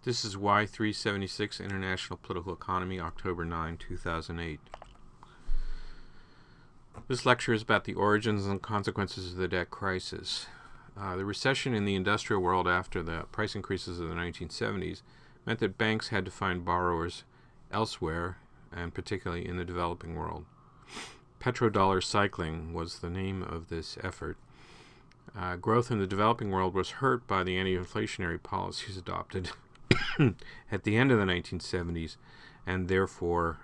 This is Y376 International Political Economy, October 9, 2008. This lecture is about the origins and consequences of the debt crisis. The recession in the industrial world after the price increases of the 1970s meant that banks had to find borrowers elsewhere, and particularly in the developing world. Petrodollar cycling was the name of this effort. Growth in the developing world was hurt by the anti-inflationary policies adopted at the end of the 1970s, and therefore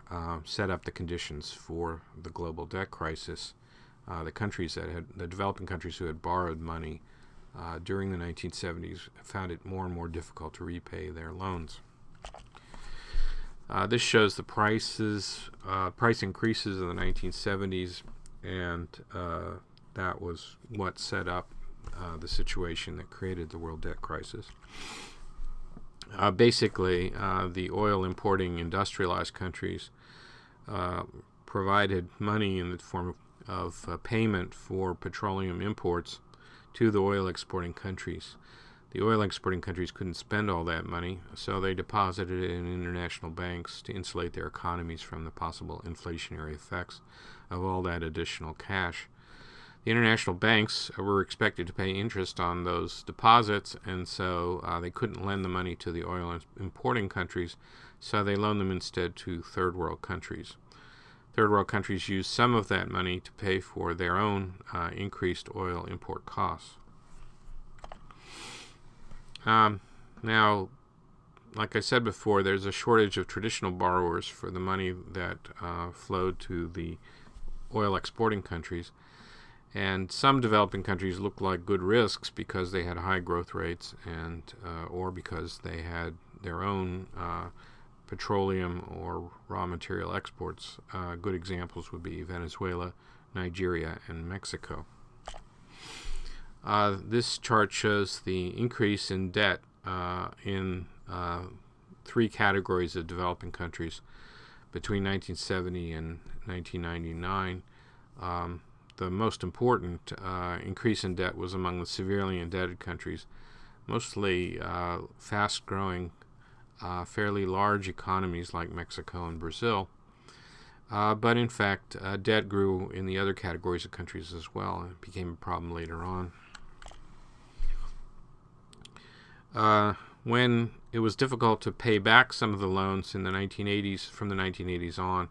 set up the conditions for the global debt crisis. The developing countries who had borrowed money during the 1970s found it more and more difficult to repay their loans. This shows the price increases of the 1970s, and that was what set up the situation that created the world debt crisis. Basically, the oil importing industrialized countries provided money in the form of payment for petroleum imports to the oil exporting countries. The oil exporting countries couldn't spend all that money, so they deposited it in international banks to insulate their economies from the possible inflationary effects of all that additional cash. The international banks were expected to pay interest on those deposits, and so they couldn't lend the money to the oil importing countries, so they loaned them instead to third world countries. Third world countries used some of that money to pay for their own increased oil import costs. Now, like I said before, there's a shortage of traditional borrowers for the money that flowed to the oil exporting countries. And some developing countries looked like good risks because they had high growth rates, and or because they had their own petroleum or raw material exports. Good examples would be Venezuela, Nigeria, and Mexico. This chart shows the increase in debt in three categories of developing countries between 1970 and 1999. The most important increase in debt was among the severely indebted countries, mostly fast-growing, fairly large economies like Mexico and Brazil. But in fact, debt grew in the other categories of countries as well, and it became a problem later on. When it was difficult to pay back some of the loans in the 1980s, from the 1980s on,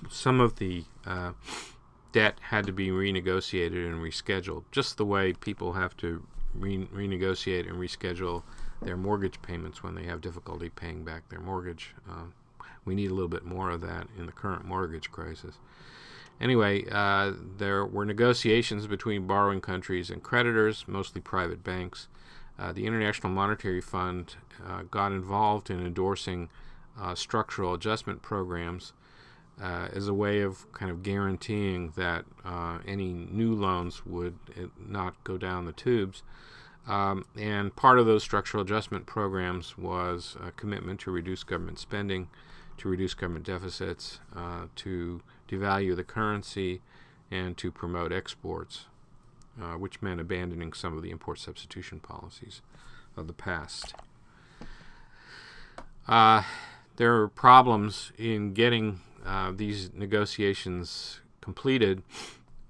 some of the debt had to be renegotiated and rescheduled, just the way people have to renegotiate and reschedule their mortgage payments when they have difficulty paying back their mortgage. We need a little bit more of that in the current mortgage crisis. Anyway, there were negotiations between borrowing countries and creditors, mostly private banks. The International Monetary Fund got involved in endorsing structural adjustment programs as a way of kind of guaranteeing that any new loans would not go down the tubes. And part of those structural adjustment programs was a commitment to reduce government spending, to reduce government deficits, to devalue the currency, and to promote exports, which meant abandoning some of the import substitution policies of the past. There are problems in getting these negotiations completed.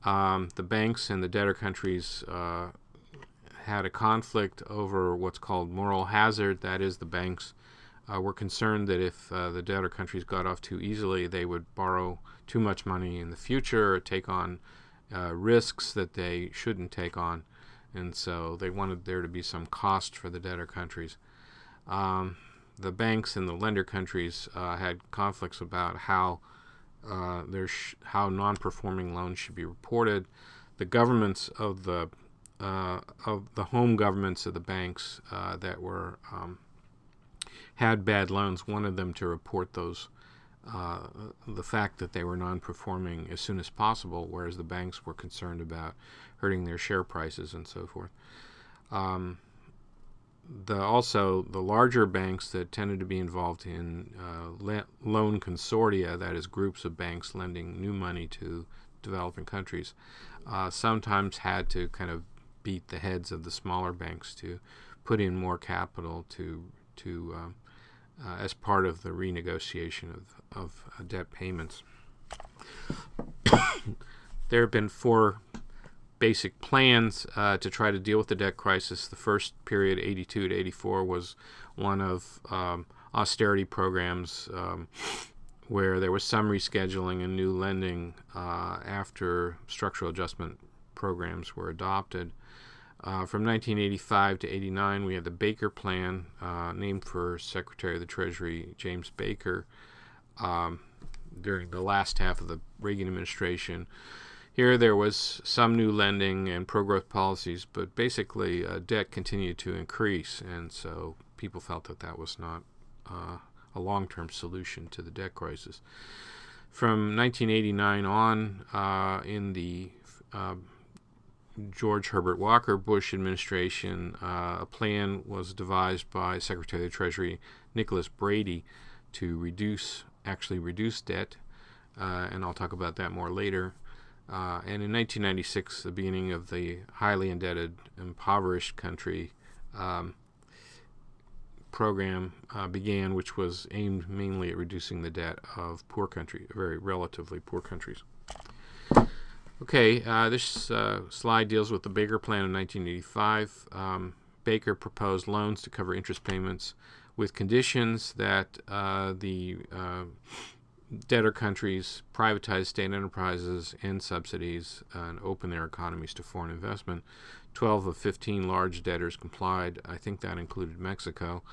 The banks and the debtor countries had a conflict over what's called moral hazard. That is, the banks were concerned that if the debtor countries got off too easily, they would borrow too much money in the future or take on risks that they shouldn't take on, and so they wanted there to be some cost for the debtor countries. The banks and the lender countries had conflicts about how non-performing loans should be reported. The governments of the home governments of the banks that were had bad loans wanted them to report those the fact that they were non-performing as soon as possible, whereas the banks were concerned about hurting their share prices and so forth. Also, the larger banks that tended to be involved in loan consortia, that is, groups of banks lending new money to developing countries, sometimes had to kind of beat the heads of the smaller banks to put in more capital to to as part of the renegotiation of debt payments. There have been 4 basic plans to try to deal with the debt crisis. The first period, 82 to 84, was one of austerity programs where there was some rescheduling and new lending after structural adjustment programs were adopted. From 1985 to 89, we had the Baker Plan, named for Secretary of the Treasury James Baker, during the last half of the Reagan administration. Here there was some new lending and pro-growth policies, but basically debt continued to increase, and so people felt that that was not a long-term solution to the debt crisis. From 1989 on, in the George Herbert Walker Bush administration, a plan was devised by Secretary of the Treasury Nicholas Brady to reduce debt, and I'll talk about that more later. And in 1996, the beginning of the highly indebted, impoverished country program began, which was aimed mainly at reducing the debt of poor countries, very relatively poor countries. Okay, this slide deals with the Baker Plan in 1985. Baker proposed loans to cover interest payments with conditions that the debtor countries privatize state enterprises and subsidies and open their economies to foreign investment. 12 of 15 large debtors complied. I think that included Mexico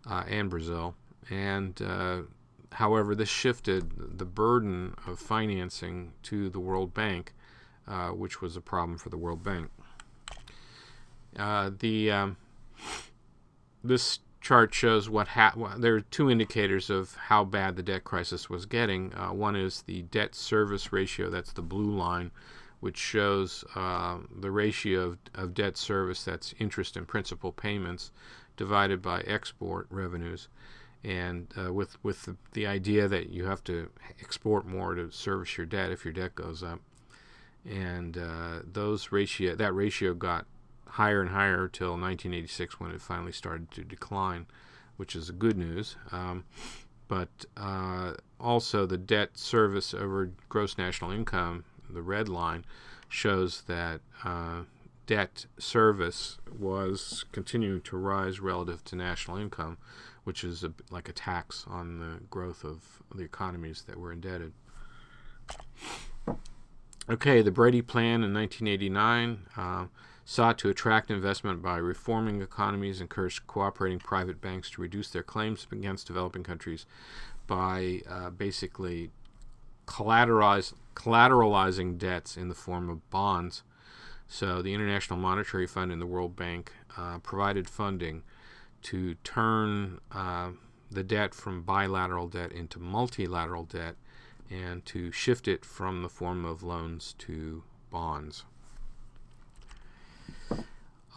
and Brazil. And however, this shifted the burden of financing to the World Bank, which was a problem for the World Bank. This chart shows there are 2 indicators of how bad the debt crisis was getting. One is the debt service ratio, that's the blue line, which shows the ratio of debt service, that's interest and principal payments, divided by export revenues, and with the idea that you have to export more to service your debt if your debt goes up. And that ratio got higher and higher until 1986, when it finally started to decline, which is good news. But also the debt service over gross national income, the red line, shows that debt service was continuing to rise relative to national income, which is like a tax on the growth of the economies that were indebted. Okay, the Brady Plan in 1989 sought to attract investment by reforming economies, encouraged cooperating private banks to reduce their claims against developing countries by basically collateralizing debts in the form of bonds. So the International Monetary Fund and the World Bank provided funding to turn the debt from bilateral debt into multilateral debt, and to shift it from the form of loans to bonds.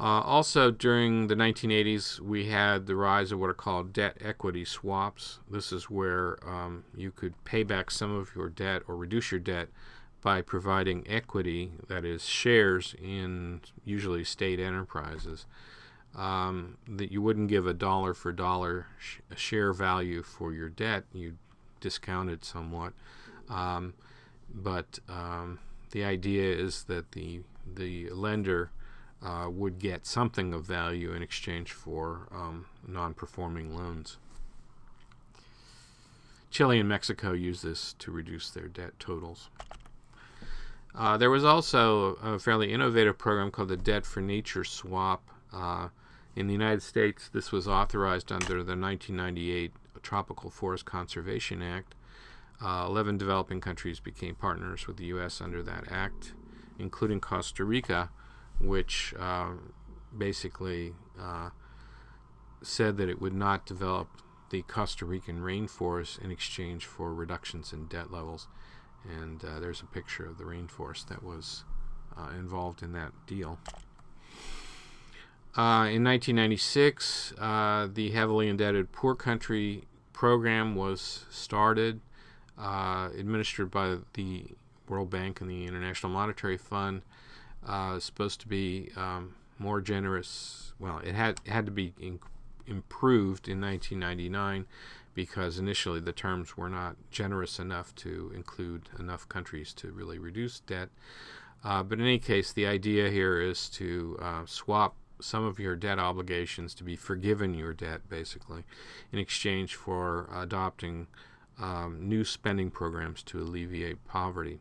Also, during the 1980s, we had the rise of what are called debt equity swaps. This is where you could pay back some of your debt or reduce your debt by providing equity, that is shares in usually state enterprises. That you wouldn't give a dollar for dollar share value for your debt. You discount it somewhat. But the idea is that the lender would get something of value in exchange for non-performing loans. Chile and Mexico use this to reduce their debt totals. There was also a fairly innovative program called the Debt for Nature Swap. In the United States, this was authorized under the 1998 Tropical Forest Conservation Act. 11 developing countries became partners with the U.S. under that act, including Costa Rica, which basically said that it would not develop the Costa Rican rainforest in exchange for reductions in debt levels. And there's a picture of the rainforest that was involved in that deal. In 1996, the heavily indebted poor country program was started, administered by the World Bank and the International Monetary Fund. Supposed to be more generous. Well, it had to be improved in 1999 because initially the terms were not generous enough to include enough countries to really reduce debt. But in any case, the idea here is to swap some of your debt obligations to be forgiven your debt, basically, in exchange for adopting new spending programs to alleviate poverty.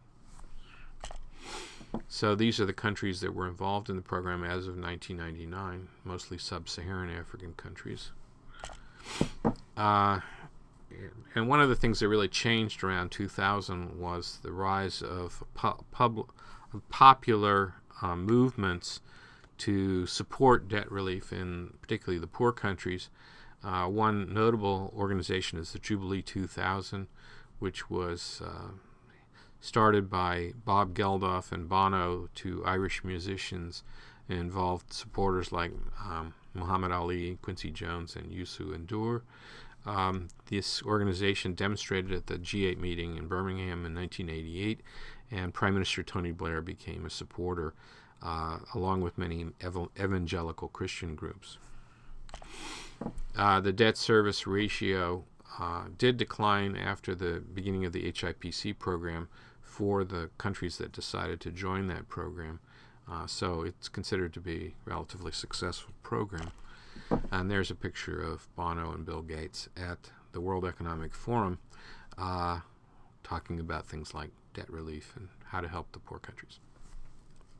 So these are the countries that were involved in the program as of 1999, mostly sub-Saharan African countries. And one of the things that really changed around 2000 was the rise of popular movements to support debt relief in particularly the poor countries. One notable organization is the Jubilee 2000, which was started by Bob Geldof and Bono, two Irish musicians, and involved supporters like Muhammad Ali, Quincy Jones, and Youssou N'Dour. This organization demonstrated at the G8 meeting in Birmingham in 1988, and Prime Minister Tony Blair became a supporter, along with many evangelical Christian groups. The debt service ratio did decline after the beginning of the HIPC program for the countries that decided to join that program. So it's considered to be a relatively successful program. And there's a picture of Bono and Bill Gates at the World Economic Forum talking about things like debt relief and how to help the poor countries.